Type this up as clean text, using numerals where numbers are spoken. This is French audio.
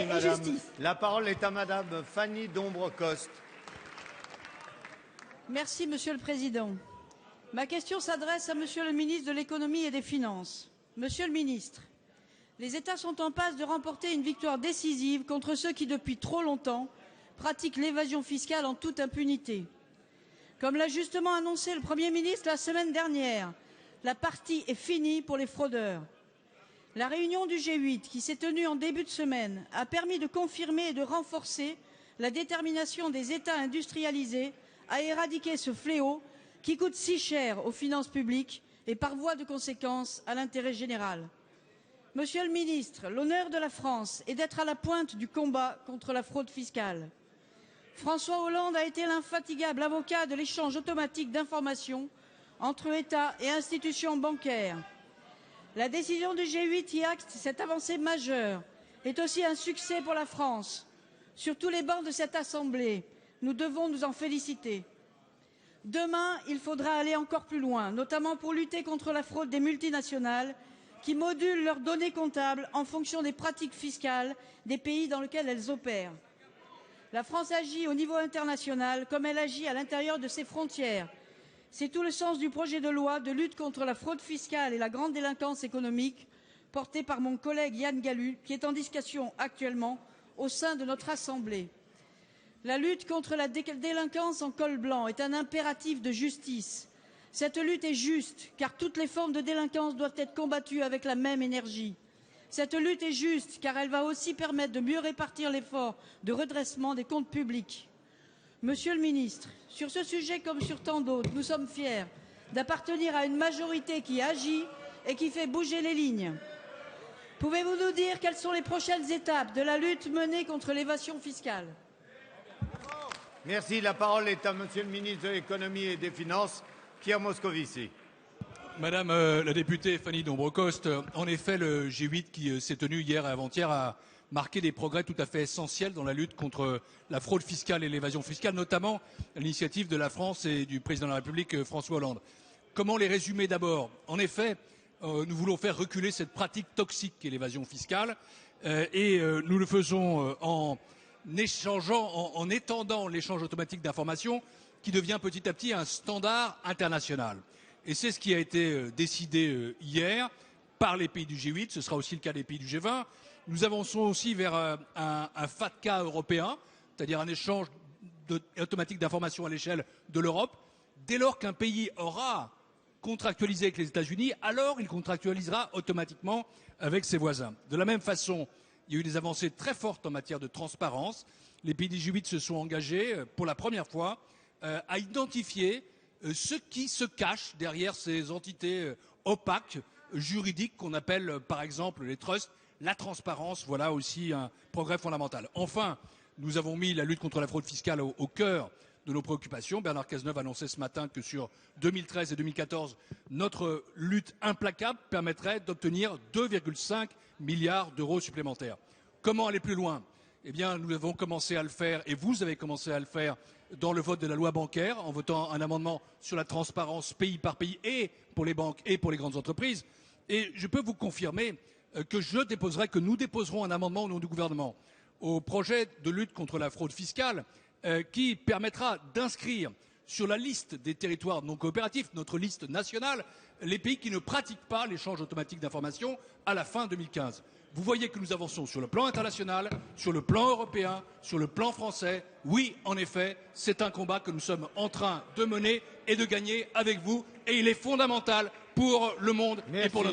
et madame. justice. La parole est à madame Fanny Dombrecoste. Merci, Monsieur le Président. Ma question s'adresse à Monsieur le ministre de l'Économie et des Finances. Monsieur le ministre, les États sont en passe de remporter une victoire décisive contre ceux qui, depuis trop longtemps, pratiquent l'évasion fiscale en toute impunité. Comme l'a justement annoncé le Premier ministre la semaine dernière, la partie est finie pour les fraudeurs. La réunion du G8, qui s'est tenue en début de semaine, a permis de confirmer et de renforcer la détermination des États industrialisés à éradiquer ce fléau qui coûte si cher aux finances publiques et par voie de conséquence à l'intérêt général. Monsieur le ministre, l'honneur de la France est d'être à la pointe du combat contre la fraude fiscale. François Hollande a été l'infatigable avocat de l'échange automatique d'informations entre États et institutions bancaires. La décision du G8 qui acte cette avancée majeure est aussi un succès pour la France. Sur tous les bancs de cette Assemblée, nous devons nous en féliciter. Demain, il faudra aller encore plus loin, notamment pour lutter contre la fraude des multinationales qui modulent leurs données comptables en fonction des pratiques fiscales des pays dans lesquels elles opèrent. La France agit au niveau international comme elle agit à l'intérieur de ses frontières. C'est tout le sens du projet de loi de lutte contre la fraude fiscale et la grande délinquance économique porté par mon collègue Yann Gallut, qui est en discussion actuellement au sein de notre Assemblée. La lutte contre la délinquance en col blanc est un impératif de justice. Cette lutte est juste, car toutes les formes de délinquance doivent être combattues avec la même énergie. Cette lutte est juste, car elle va aussi permettre de mieux répartir l'effort de redressement des comptes publics. Monsieur le ministre, sur ce sujet comme sur tant d'autres, nous sommes fiers d'appartenir à une majorité qui agit et qui fait bouger les lignes. Pouvez-vous nous dire quelles sont les prochaines étapes de la lutte menée contre l'évasion fiscale? Merci. La parole est à monsieur le ministre de l'Économie et des Finances, Pierre Moscovici. Madame la députée Fanny Dombrecoste, en effet, le G8 qui s'est tenu hier et avant-hier a marqué des progrès tout à fait essentiels dans la lutte contre la fraude fiscale et l'évasion fiscale, notamment à l'initiative de la France et du président de la République, François Hollande. Comment les résumer d'abord? En effet, nous voulons faire reculer cette pratique toxique qu'est l'évasion fiscale et nous le faisons en étendant l'échange automatique d'informations qui devient petit à petit un standard international. Et c'est ce qui a été décidé hier par les pays du G8, ce sera aussi le cas des pays du G20. Nous avançons aussi vers un FATCA européen, c'est-à-dire un échange automatique d'informations à l'échelle de l'Europe. Dès lors qu'un pays aura contractualisé avec les États-Unis, alors il contractualisera automatiquement avec ses voisins. De la même façon, il y a eu des avancées très fortes en matière de transparence. Les pays du G8 se sont engagés pour la première fois à identifier ce qui se cache derrière ces entités opaques, juridiques qu'on appelle par exemple les trusts. La transparence, voilà aussi un progrès fondamental. Enfin, nous avons mis la lutte contre la fraude fiscale au cœur de nos préoccupations. Bernard Cazeneuve annonçait ce matin que sur 2013 et 2014, notre lutte implacable permettrait d'obtenir 2,5 milliards d'euros supplémentaires. Comment aller plus loin? Eh bien, nous avons commencé à le faire, et vous avez commencé à le faire dans le vote de la loi bancaire, en votant un amendement sur la transparence pays par pays, et pour les banques et pour les grandes entreprises. Et je peux vous confirmer que nous déposerons un amendement au nom du gouvernement au projet de lutte contre la fraude fiscale qui permettra d'inscrire sur la liste des territoires non coopératifs, notre liste nationale, les pays qui ne pratiquent pas l'échange automatique d'informations à la fin 2015. Vous voyez que nous avançons sur le plan international, sur le plan européen, sur le plan français. Oui, en effet, c'est un combat que nous sommes en train de mener et de gagner avec vous, et il est fondamental pour le monde et pour notre